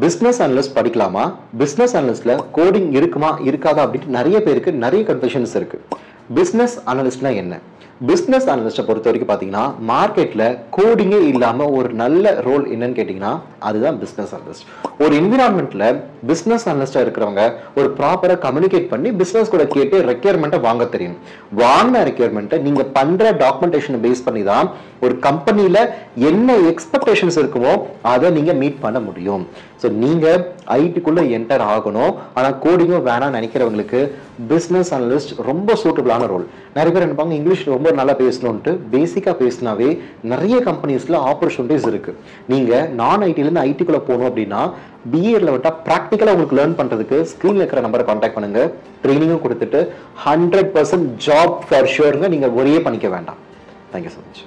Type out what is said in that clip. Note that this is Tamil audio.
பிசினஸ் அனலிஸ்ட் படிக்கலாமா, பிசினஸ் அனலிஸ்ட்ல கோடிங் இருக்குமா இருக்காதா அப்படின்ட்டு நிறைய பேருக்கு நிறைய கன்ஃபியூஷன்ஸ் இருக்கு. பிசினஸ் அனலிஸ்ட்னா என்ன? பிசினஸ் அனலிஸ்ட்டை பொறுத்த வரைக்கும் பார்த்தீங்கன்னா மார்க்கெட்ல கோடிங்கே இல்லாம ஒரு நல்ல ரோல் என்னன்னு கேட்டீங்கன்னா அதுதான் பிசினஸ் அனலிஸ்ட். ஒரு என்விரான்மெண்ட்ல பிசினஸ் அனலிஸ்டா இருக்கிறவங்க ஒரு ப்ராப்பரா கம்யூனிகேட் பண்ணி பிசினஸ் கூட கேட்டு ரெக்யர்மெண்ட்டை வாங்க தெரியும். வாங்கின ரெக்யர்மெண்ட்டை நீங்க பண்ற டாக்குமெண்டேஷனை பேஸ் பண்ணி தான் ஒரு கம்பெனில என்ன எக்ஸ்பெக்டேஷன்ஸ் இருக்குமோ அதை நீங்க மீட் பண்ண முடியும். ஸோ நீங்க ஐடிக்குள்ள என்டர் ஆகணும், ஆனா கோடிங்கும் வேணாம்னு நினைக்கிறவங்களுக்கு பிசினஸ் அனலிஸ்ட் ரொம்ப சூட்டபிளான ரோல். நிறைய பேர் நினைப்பாங்க இங்கிலீஷ் ரொம்ப நல்லா பேசணும்ட்டு, பேசிக்கா பேசினாவே நிறைய கம்பெனிஸ்ல ஆப்பர்ச்சுனிட்டிஸ் இருக்கு. நீங்க நான் ஐடில இருந்து ஐடிக்குள்ள போகணும் அப்படின்னா பிஏல விட்டா ப்ராக்டிக்கலா உங்களுக்கு லேர்ன் பண்றதுக்கு ஸ்கிரீன்ல இருக்கிற நம்பரை கான்டாக்ட் பண்ணுங்க. ட்ரைனிங்கும் கொடுத்துட்டு 100% ஜாப் ஃபார் ஷூர்ங்க, நீங்க ஒரே பண்ணிக்க வேண்டாம். Thank you so much.